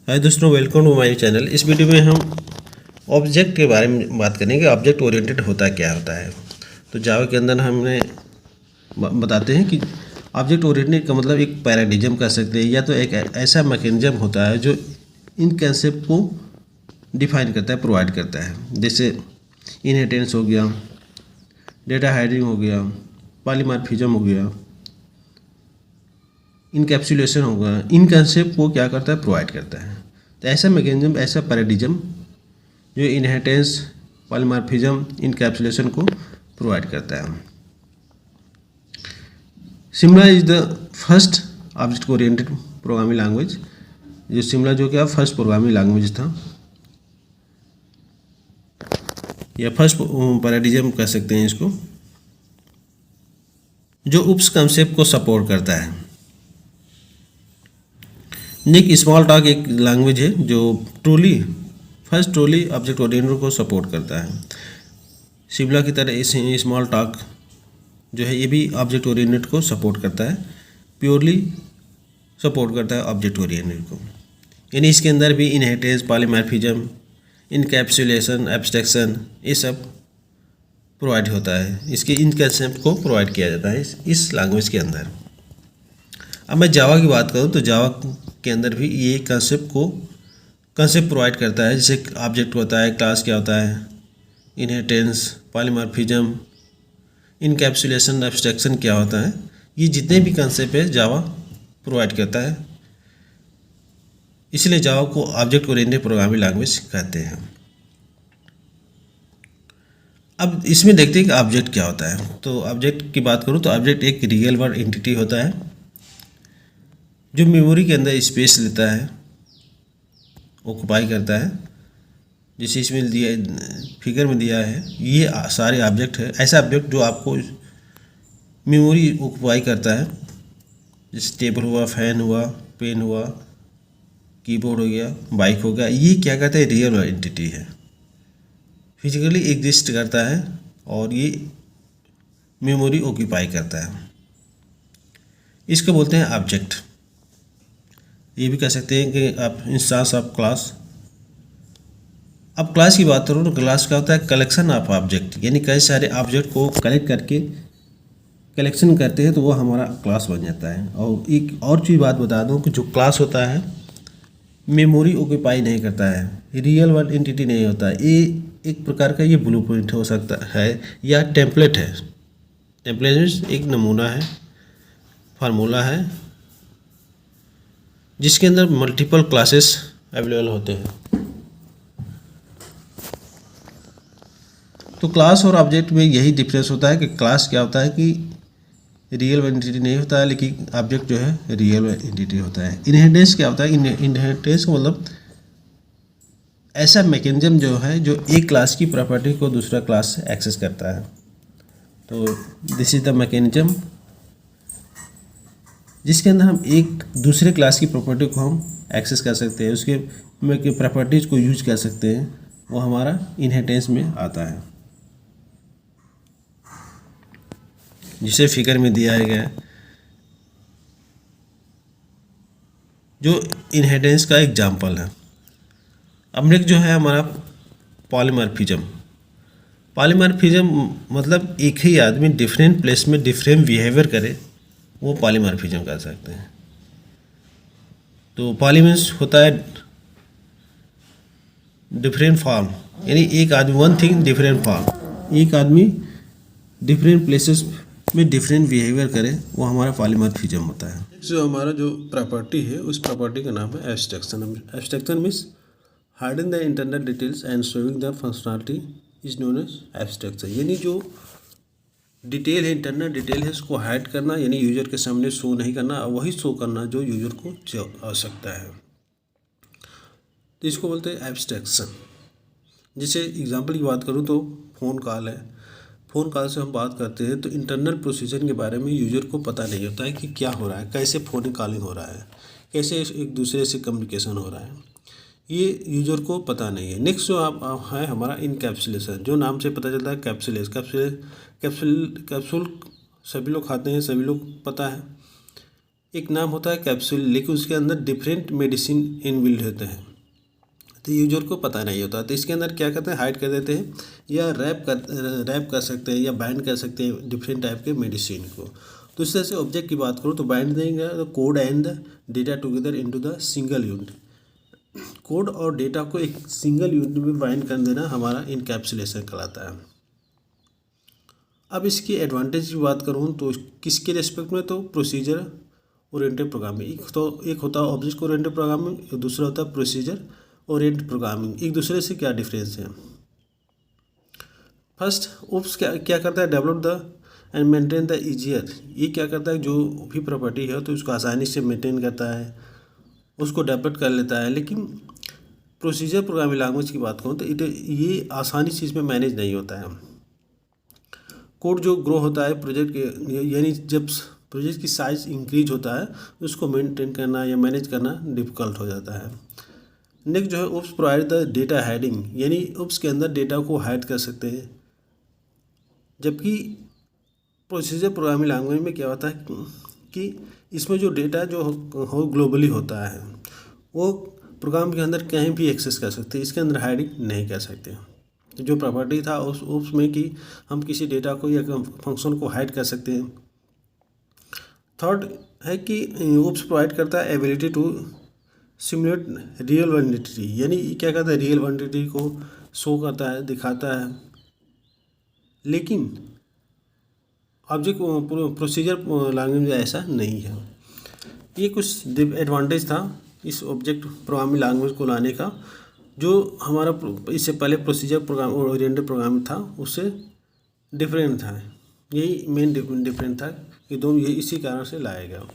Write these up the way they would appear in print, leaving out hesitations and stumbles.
हाय दोस्तों, welcome to my channel. इस video में हम ऑब्जेक्ट के बारे में बात करेंगे। ऑब्जेक्ट ओरिएंटेड क्या होता है। तो जावा के अंदर हमने बताते हैं कि ऑब्जेक्ट ओरिएंटेड का मतलब एक पैराडिज्म कह सकते हैं, या तो एक ऐसा मैकेनिज्म होता है जो इन कंसेप्ट को डिफाइन करता है, प्रोवाइड करता है। जैसे इनहेरिटेंस हो गया, डेटा हाइडिंग हो गया, पॉलीमॉर्फिज्म हो गया, इनकैप्सुलेशन होगा। इन कंसेप्ट को क्या करता है, प्रोवाइड करता है। तो ऐसा मैकेनिज्म, ऐसा पैराडिज्म जो इनहेरिटेंस, पॉलीमॉर्फिज्म, इनकैप्सुलेशन को प्रोवाइड करता है। Simula is the first object oriented programming language. जो सिमला जो क्या फर्स्ट प्रोग्रामिंग लैंग्वेज था, या फर्स्ट पैराडिज्म कह सकते हैं इसको, जो उप्स कंसेप्ट को सपोर्ट करता है। निक स्मॉल टॉक एक लैंग्वेज है जो फर्स्ट ट्रूली ऑब्जेक्ट ओरिएंटेड को सपोर्ट करता है। सिमला की तरह इस स्मॉल टॉक जो है ये भी ऑब्जेक्ट ओरिएंटेड को सपोर्ट करता है, प्योरली सपोर्ट करता है ऑब्जेक्ट ओरिएंटेड को। यानी इसके अंदर भी इनहेरिटेंस, पॉलीमॉर्फिज्म, इनकैप्सुलेशन, एब्स्ट्रैक्शन ये सब प्रोवाइड होता है। इसके इन कंसेप्ट को प्रोवाइड किया जाता है इस लैंग्वेज के अंदर। अब मैं जावा की बात करूँ तो जावा के अंदर भी ये कंसेप्ट प्रोवाइड करता है। जैसे ऑब्जेक्ट होता है, क्लास क्या होता है, इनहेरिटेंस, पॉलीमॉर्फिज्म, इनकैप्सुलेशन, एब्स्ट्रैक्शन क्या होता है, ये जितने भी कंसेप्ट है जावा प्रोवाइड करता है। इसलिए जावा को ऑब्जेक्ट ओरिएंटेड प्रोग्रामिंग लैंग्वेज कहते हैं। अब इसमें देखते हैं कि ऑब्जेक्ट क्या होता है। तो ऑब्जेक्ट की बात करूँ तो ऑब्जेक्ट एक रियल वर्ल्ड एंटिटी होता है जो मेमोरी के अंदर स्पेस लेता है, ऑक्युपाई करता है। जैसे इसमें दिया फिगर में दिया है, ये सारे ऑब्जेक्ट है। ऐसा ऑब्जेक्ट जो आपको मेमोरी ऑक्युपाई करता है, जैसे टेबल हुआ, फैन हुआ, पेन हुआ, कीबोर्ड हो गया, बाइक हो गया, ये क्या कहता है, रियल वर्ल्ड एंटिटी है, फिजिकली एग्जिस्ट करता है और ये मेमोरी ऑक्युपाई करता है। इसको बोलते हैं ऑब्जेक्ट। ये भी कह सकते हैं कि आप इंस्टेंस ऑफ क्लास। अब क्लास की बात करूँ तो क्लास क्या होता है, कलेक्शन ऑफ ऑब्जेक्ट, यानी कई सारे ऑब्जेक्ट को कलेक्ट करके कलेक्शन करते हैं तो वो हमारा क्लास बन जाता है। और एक और चीज़ बात बता दूं कि जो क्लास होता है मेमोरी ऑक्युपाई नहीं करता है, रियल वर्ल्ड एंटिटी नहीं होता है। ये एक प्रकार का ये ब्लूप्रिंट हो सकता है या टेम्पलेट है। टेम्पलेट मीन्स एक नमूना है, फार्मूला है, जिसके अंदर मल्टीपल क्लासेस अवेलेबल होते हैं। तो क्लास और ऑब्जेक्ट में यही डिफरेंस होता है कि क्लास क्या होता है कि रियल एंटिटी नहीं होता है, लेकिन ऑब्जेक्ट जो है रियल एंटिटी होता है। इनहेरिटेंस क्या होता है, इनहेरिटेंस का मतलब ऐसा मैकेनिज्म जो है जो एक क्लास की प्रॉपर्टी को दूसरा क्लास एक्सेस करता है। तो दिस इज द मैकेनिज्म जिसके अंदर हम एक दूसरे क्लास की प्रॉपर्टी को हम एक्सेस कर सकते हैं, उसके प्रॉपर्टीज को यूज कर सकते हैं, वो हमारा इनहेरिटेंस में आता है। जिसे फिगर में दिया गया है, जो इनहेरिटेंस का एग्जाम्पल है। अब नेक्स्ट जो है हमारा पॉलीमॉर्फिज्म। पॉलीमॉर्फिज्म मतलब एक ही आदमी डिफरेंट प्लेस में डिफरेंट बिहेवियर करे, वो पॉलीमॉर्फिज्म कर सकते हैं। तो पॉली मीन्स होता है डिफरेंट फॉर्म, यानी एक आदमी वन थिंग डिफरेंट फॉर्म, एक आदमी डिफरेंट प्लेसेस में डिफरेंट बिहेवियर करे, वो हमारा पॉलीमॉर्फिज्म होता है। जो हमारा जो प्रॉपर्टी है उस प्रॉपर्टी का नाम है abstraction. Abstraction means hiding the internal details and showing the functionality is known as abstraction. यानी जो डिटेल है, इंटरनल डिटेल है, उसको हाइड करना, यानी यूजर के सामने शो नहीं करना, वही शो करना जो यूजर को आवश्यकता है। तो इसको बोलते हैं एब्स्ट्रैक्शन। जैसे एग्जांपल की बात करूँ तो फ़ोन कॉल है। फ़ोन कॉल से हम बात करते हैं तो इंटरनल प्रोसीजर के बारे में यूजर को पता नहीं होता है कि क्या हो रहा है, कैसे फ़ोन कॉलिंग हो रहा है, कैसे एक दूसरे से कम्युनिकेशन हो रहा है, ये यूजर को पता नहीं है। नेक्स्ट जो आप है हमारा इनकैप्सुलेशन, जो नाम से पता चलता है कैप्सूल सभी लोग खाते हैं, सभी लोग पता है। एक नाम होता है कैप्सूल, लेकिन उसके अंदर डिफरेंट मेडिसिन इनबिल्ड होते हैं, तो यूजर को पता नहीं होता। तो इसके अंदर क्या करते हैं, हाइड कर देते हैं या रैप कर सकते हैं या बाइंड कर सकते हैं डिफरेंट टाइप के मेडिसिन को। तो इस तरह से ऑब्जेक्ट की बात करूँ तो बाइंड देंगे the code and the data together into the single unit. Code और डेटा को एक सिंगल यूनिट में बाइंड कर देना हमारा इनकैप्सुलेशन कहलाता है। अब इसकी एडवांटेज की बात करूँ तो किसके रेस्पेक्ट में, तो प्रोसीजर ओरिएंटेड प्रोग्रामिंग। एक होता है ऑब्जेक्ट ओरिएंटेड प्रोग्रामिंग, दूसरा होता है प्रोसीजर ओरिएंटेड प्रोग्रामिंग। एक दूसरे से क्या डिफरेंस है? फर्स्ट ओप्स क्या करता है, develop the end maintain the easier. ये क्या करता है, जो भी प्रॉपर्टी है तो उसको आसानी से मेंटेन करता है, उसको डेवलप कर लेता है। लेकिन प्रोसीजर प्रोग्रामिंग लैंग्वेज की बात करूँ तो ये आसानी से इसमें मैनेज नहीं होता है। कोड जो ग्रो होता है प्रोजेक्ट के, यानी जब प्रोजेक्ट की साइज इंक्रीज होता है उसको मेंटेन करना या मैनेज करना डिफ़िकल्ट हो जाता है। नेक्स्ट जो है OOPs provide the data hiding, यानी ओप्स के अंदर डेटा को हाइड कर सकते हैं। जबकि प्रोसीजर प्रोग्रामिंग लैंग्वेज में क्या होता है कि इसमें जो डेटा जो हो ग्लोबली होता है वो प्रोग्राम के अंदर कहीं भी एक्सेस कर सकते हैं, इसके अंदर हाइडिंग नहीं कर सकते। जो प्रॉपर्टी था उस ओप्स में कि हम किसी डेटा को या फंक्शन को हाइड कर सकते हैं। थर्ड है कि ओप्स प्रोवाइड करता है ability to simulate real world entity, यानी क्या करता है, रियल वर्ल्ड एंटिटी को शो करता है, दिखाता है। लेकिन ऑब्जेक्ट प्रोसीजर लैंग्वेज में ऐसा नहीं है। ये कुछ एडवांटेज था इस ऑब्जेक्ट प्रोग्रामिंग लैंग्वेज को लाने का, जो हमारा इससे पहले प्रोसीजर प्रोग्राम ओरिएंटेड प्रोग्रामिंग था उससे डिफरेंट था। यही मेन डिफरेंट था कि दोनों ये इसी कारण से लाया गया।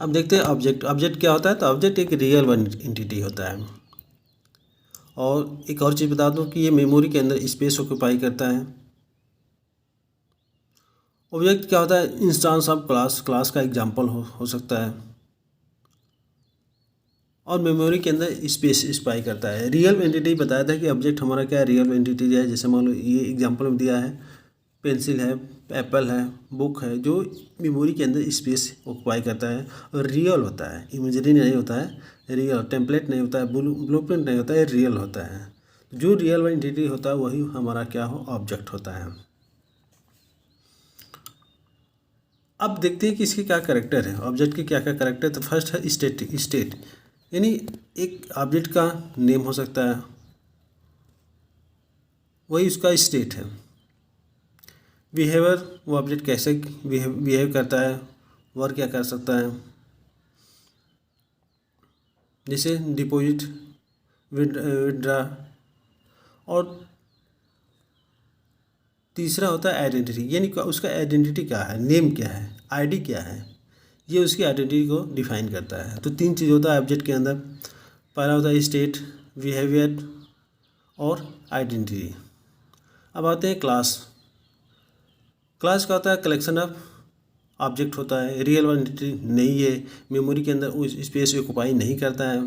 अब देखते हैं ऑब्जेक्ट क्या होता है। तो ऑब्जेक्ट एक रियल वर्ल्ड एंटिटी होता है। और एक और चीज़ बता दूं कि ये मेमोरी के अंदर स्पेस ऑक्यूपाई करता है। ऑब्जेक्ट क्या होता है, इंस्टांस ऑफ क्लास का एग्जांपल हो सकता है और मेमोरी के अंदर स्पेस स्पाई करता है। रियल एंटिटी बताया था कि ऑब्जेक्ट हमारा क्या रियल एंटिटी है। जैसे मान लो ये एग्जांपल में दिया है, पेंसिल है, एप्पल है, बुक है, जो मेमोरी के अंदर स्पेस ऑक्यूपाई करता है और रियल होता है, इमेजरी नहीं होता है, रियल टेम्पलेट नहीं होता है, ब्लूप्रिंट नहीं होता है, रियल होता है। जो रियल एंटिटी होता है वही हमारा क्या हो, ऑब्जेक्ट होता है। अब देखते हैं कि इसके क्या कैरेक्टर है, ऑब्जेक्ट के क्या क्या कैरेक्टर। तो फर्स्ट है स्टेट, यानी एक ऑब्जेक्ट का नेम हो सकता है, वही उसका स्टेट है। बिहेवियर, वो ऑब्जेक्ट कैसे बिहेव करता है, वर्क क्या कर सकता है, जैसे डिपॉजिट, विड्रा। और तीसरा होता है आइडेंटिटी, यानी उसका आइडेंटिटी क्या है, नेम क्या है, आईडी क्या है, ये उसकी आइडेंटिटी को डिफाइन करता है। तो तीन चीज़ होता है ऑब्जेक्ट के अंदर। पहला होता है स्टेट, बिहेवियर और आइडेंटिटी। अब आते हैं क्लास का होता है कलेक्शन ऑफ ऑब्जेक्ट होता है, रियल एंटिटी नहीं है, मेमोरी के अंदर उस स्पेस ऑक्यूपाई नहीं करता है।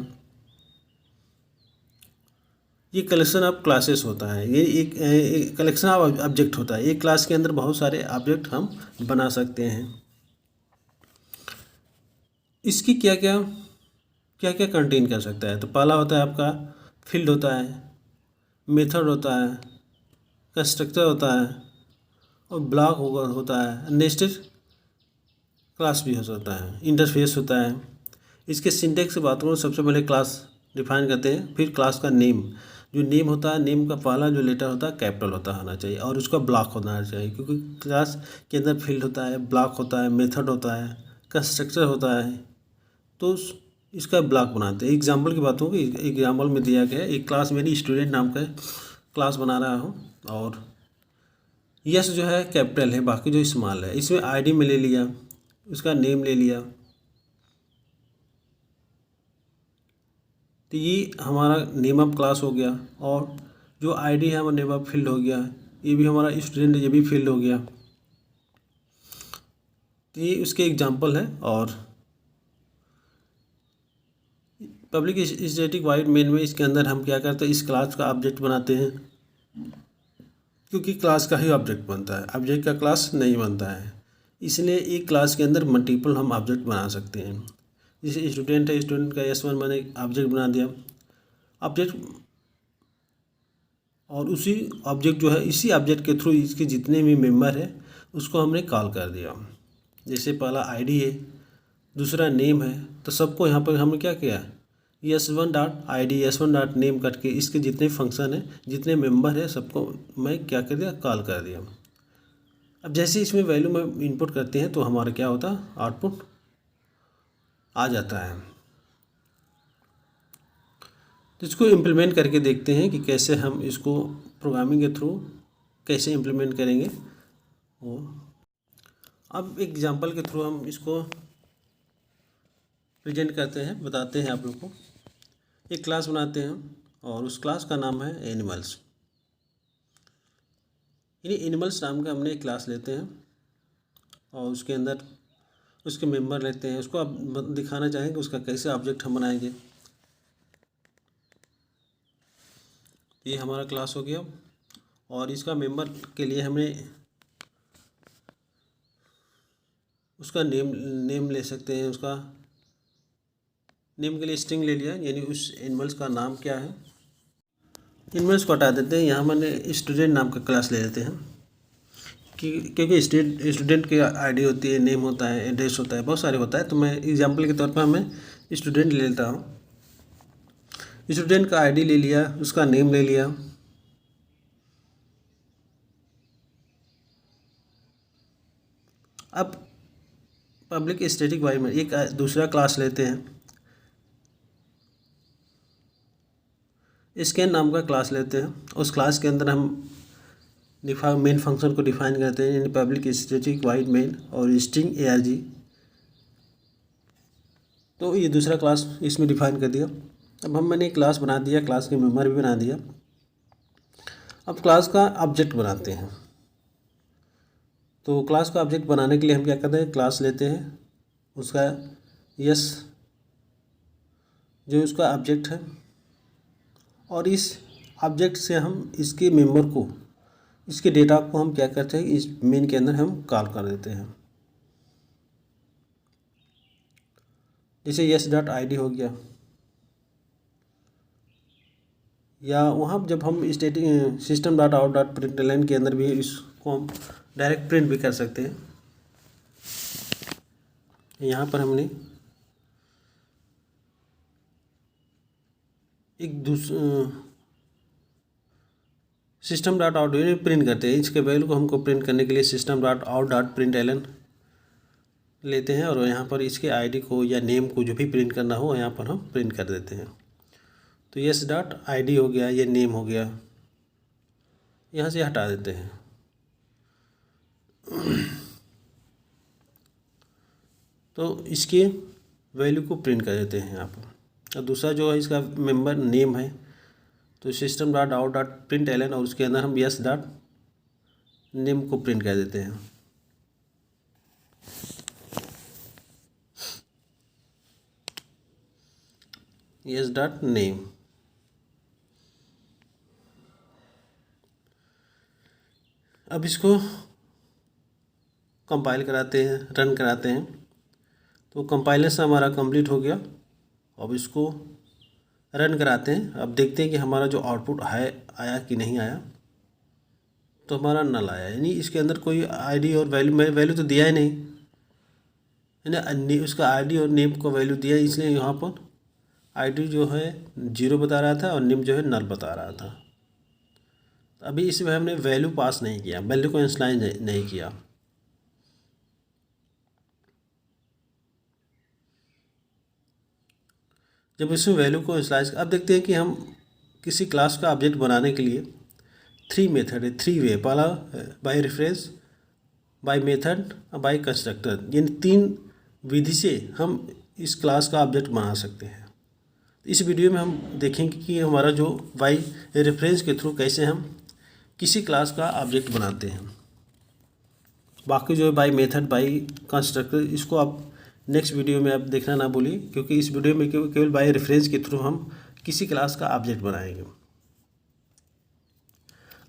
ये कलेक्शन ऑफ क्लासेस होता है, ये एक कलेक्शन ऑफ ऑब्जेक्ट होता है। एक क्लास के अंदर बहुत सारे ऑब्जेक्ट हम बना सकते हैं। इसकी क्या क्या कंटेन कर सकता है। तो पहला होता है आपका फील्ड होता है, मेथड होता है, कंस्ट्रक्टर होता है और ब्लॉक होता है, नेस्टेड क्लास भी हो सकता है, इंटरफेस होता है। इसके सिंटेक्स से बात करूँ, सबसे पहले क्लास डिफाइन करते हैं, फिर क्लास का नेम। जो नेम होता है, नेम का पहला जो लेटर होता है कैपिटल होना चाहिए और उसका ब्लॉक होना चाहिए, क्योंकि क्लास के अंदर फील्ड होता है, ब्लॉक होता है, मेथड होता है, कंस्ट्रक्टर होता है। तो इसका ब्लॉक बनाते हैं। एग्जाम्पल की बात होगी, एग्जाम्पल में दिया गया है एक क्लास, मेरी स्टूडेंट नाम का क्लास बना रहा हूँ और यस जो है कैपिटल है, बाकी जो स्मॉल है। इसमें आईडी में ले लिया, उसका नेम ले लिया, तो ये हमारा नेम ऑफ क्लास हो गया। और जो आईडी है हमारा नेम ऑफ फील्ड हो गया, ये भी हमारा स्टूडेंट, ये भी फील्ड हो गया। तो ये उसके एग्जाम्पल है। और पब्लिक स्टैटिक वॉइड मेन में इसके अंदर हम क्या करते हैं, इस क्लास का ऑब्जेक्ट बनाते हैं, क्योंकि क्लास का ही ऑब्जेक्ट बनता है, ऑब्जेक्ट का क्लास नहीं बनता है। इसलिए एक क्लास के अंदर मल्टीपल हम ऑब्जेक्ट बना सकते हैं। जैसे स्टूडेंट है, स्टूडेंट का S1 मैंने ऑब्जेक्ट बना दिया ऑब्जेक्ट, और उसी ऑब्जेक्ट जो है इसी ऑब्जेक्ट के थ्रू इसके जितने भी मेंबर है उसको हमने कॉल कर दिया। जैसे पहला आईडी है, दूसरा नेम है, तो सबको यहाँ पर हमने क्या किया, S1.id S1.name करके इसके जितने फंक्शन है, जितने मेंबर है, सबको मैं क्या कर दिया, कॉल कर दिया। अब जैसे इसमें वैल्यू में इनपुट करते हैं तो हमारा क्या होता है, आउटपुट आ जाता है। तो इसको इम्प्लीमेंट करके देखते हैं कि कैसे हम इसको प्रोग्रामिंग के थ्रू कैसे इम्प्लीमेंट करेंगे वो। अब एग्जांपल के थ्रू हम इसको प्रेजेंट करते हैं, बताते हैं आप लोग को। एक क्लास बनाते हैं और उस क्लास का नाम है एनिमल्स। यानी एनिमल्स नाम का हमने एक क्लास लेते हैं और उसके अंदर उसके मेंबर लेते हैं। उसको आप दिखाना चाहेंगे उसका कैसे ऑब्जेक्ट हम बनाएंगे। ये हमारा क्लास हो गया और इसका मेंबर के लिए हमने उसका नेम ले सकते हैं। उसका नेम के लिए स्ट्रिंग ले लिया, यानी उस एनिमल्स का नाम क्या है। एनिमल्स को हटा देते हैं, यहाँ मैंने स्टूडेंट नाम का क्लास ले लेते हैं क्योंकि स्टूडेंट की आईडी होती है, नेम होता है, एड्रेस होता है, बहुत सारे होता है। तो मैं एग्जांपल के तौर पर मैं स्टूडेंट ले लेता हूँ। स्टूडेंट का आईडी ले लिया, उसका नेम ले लिया। अब पब्लिक स्टैटिक वॉइड में एक दूसरा क्लास लेते हैं, स्कैन नाम का क्लास लेते हैं। उस क्लास के अंदर हम मेन फंक्शन को डिफाइन करते हैं, यानी पब्लिक स्टैटिक वॉइड मेन और स्ट्रिंग arg। तो ये दूसरा क्लास इसमें डिफाइन कर दिया। अब मैंने क्लास बना दिया, क्लास के मेंबर भी बना दिया। अब क्लास का ऑब्जेक्ट बनाते हैं। तो क्लास का ऑब्जेक्ट बनाने के लिए हम क्या करते हैं, क्लास लेते हैं, उसका यस जो उसका ऑब्जेक्ट है, और इस ऑब्जेक्ट से हम इसके मेंबर को, इसके डेटा को हम क्या करते हैं, इस मेन के अंदर हम कॉल कर देते हैं। जैसे yes.id हो गया, या वहाँ जब हम स्टेटिक system.out.println के अंदर भी इसको हम डायरेक्ट प्रिंट भी कर सकते हैं। यहाँ पर हमने एक system.out प्रिंट करते हैं। इसके वैल्यू को हमको प्रिंट करने के लिए system.out.println लेते हैं और यहाँ पर इसके आईडी को या नेम को जो भी प्रिंट करना हो यहाँ पर हम प्रिंट कर देते हैं। तो yes.id हो गया, ये नेम हो गया, यहाँ से हटा देते हैं। तो इसके वैल्यू को प्रिंट कर देते हैं यहाँ पर। और दूसरा जो है इसका मेंबर नेम है, तो system.out.println और उसके अंदर हम yes.name को प्रिंट कर देते हैं। yes.name। अब इसको कंपाइल कराते हैं, रन कराते हैं। तो कंपाइलर से हमारा कंप्लीट हो गया। अब इसको रन कराते हैं। अब देखते हैं कि हमारा जो आउटपुट है आया कि नहीं आया। तो हमारा नल आया, यानी इसके अंदर कोई आईडी और वैल्यू तो दिया ही नहीं, यानी उसका आईडी और नेम को वैल्यू दिया, इसलिए यहाँ पर आईडी जो है 0 बता रहा था और नेम जो है नल बता रहा था। अभी इसमें हमने वैल्यू पास नहीं किया, वैल्यू को इनिशियलाइज नहीं किया। जब इसमें वैल्यू को इनिशियलाइज, अब देखते हैं कि हम किसी क्लास का ऑब्जेक्ट बनाने के लिए 3 मेथड है, 3 वे। पहला by reference, by method, by constructor, यानी 3 विधि से हम इस क्लास का ऑब्जेक्ट बना सकते हैं। इस वीडियो में हम देखेंगे कि हमारा जो बाय रेफरेंस के थ्रू कैसे हम किसी क्लास का ऑब्जेक्ट बनाते हैं। बाकी जो है बाय मेथड, बाय कंस्ट्रक्टर, इसको आप नेक्स्ट वीडियो में आप देखना ना भूलिए, क्योंकि इस वीडियो में केवल बाय रेफरेंस के थ्रू हम किसी क्लास का ऑब्जेक्ट बनाएंगे।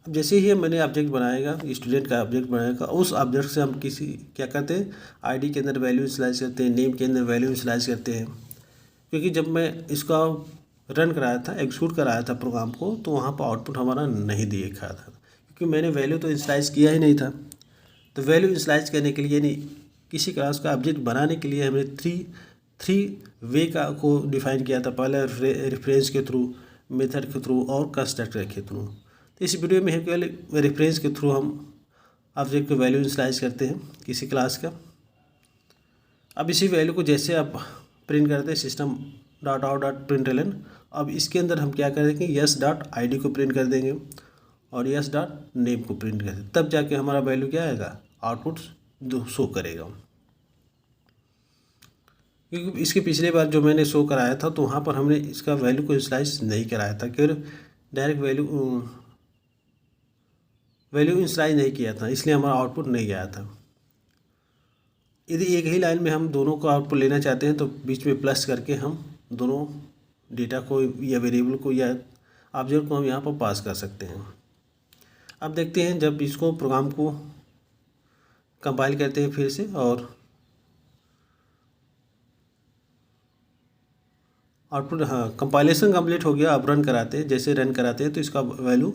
अब जैसे ही मैंने ऑब्जेक्ट बनाएगा, स्टूडेंट का ऑब्जेक्ट बनाएगा, उस ऑब्जेक्ट से हम क्या करते हैं, आईडी के अंदर वैल्यू इनिशियलाइज करते हैं, नेम के अंदर वैल्यू इनिशियलाइज करते हैं। क्योंकि जब मैं इसका रन कराया था, एग्जीक्यूट कराया था प्रोग्राम को, तो वहाँ पर आउटपुट हमारा नहीं दिखा था, क्योंकि मैंने वैल्यू तो इनिशियलाइज किया ही नहीं था। तो वैल्यू इनिशियलाइज करने के लिए, यानी किसी क्लास का ऑब्जेक्ट बनाने के लिए, हमने थ्री वे को डिफाइन किया था। पहले रेफरेंस के थ्रू, मेथड के थ्रू और कंस्ट्रक्टर के थ्रू। तो इस वीडियो में केवल रेफरेंस के थ्रू हम ऑब्जेक्ट को वैल्यू इनिशियलाइज करते हैं किसी क्लास का। अब इसी वैल्यू को जैसे आप प्रिंट करते हैं system.out.println, अब इसके अंदर हम क्या करेंगे, yes.id को प्रिंट कर देंगे और yes.name को प्रिंट कर देंगे। तब जाके हमारा वैल्यू क्या आएगा, आउटपुट शो करेगा। क्योंकि इसके पिछले बार जो मैंने शो कराया था, तो वहाँ पर हमने इसका वैल्यू को इनिशियलाइज नहीं कराया था, केवल डायरेक्ट वैल्यू इनिशियलाइज नहीं किया था, इसलिए हमारा आउटपुट नहीं आया था। यदि एक ही लाइन में हम दोनों को आउटपुट लेना चाहते हैं, तो बीच में प्लस करके हम दोनों डेटा को या वेरिएबल को या ऑब्जेक्ट को हम यहाँ पर पास कर सकते हैं। अब देखते हैं जब इसको प्रोग्राम को कंपाइल करते हैं फिर से, और आउटपुट, हाँ कंपाइलेशन कंप्लीट हो गया। अब रन कराते हैं, जैसे रन कराते हैं तो इसका वैल्यू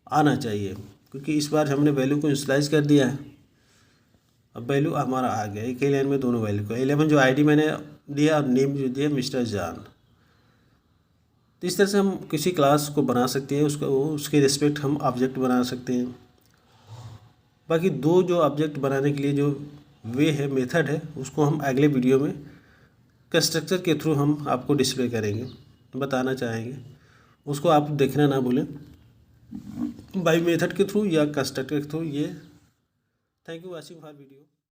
आना चाहिए, क्योंकि इस बार हमने वैल्यू को इनिशियलाइज कर दिया है। अब वैल्यू हमारा आ गया, एक ही लाइन में दोनों वैल्यू को। 11 जो आईडी मैंने दिया और नेम जो दिया मिस्टर जान। तो इस तरह से हम किसी क्लास को बना सकते हैं, उसके रिस्पेक्ट हम ऑब्जेक्ट बना सकते हैं। बाकी दो जो ऑब्जेक्ट बनाने के लिए जो वे है, मेथड है, उसको हम अगले वीडियो में कंस्ट्रक्टर के थ्रू हम आपको डिस्प्ले करेंगे, बताना चाहेंगे। उसको आप देखना ना भूलें, बाई मेथड के थ्रू या कंस्ट्रक्टर के थ्रू। ये thank you watching for video.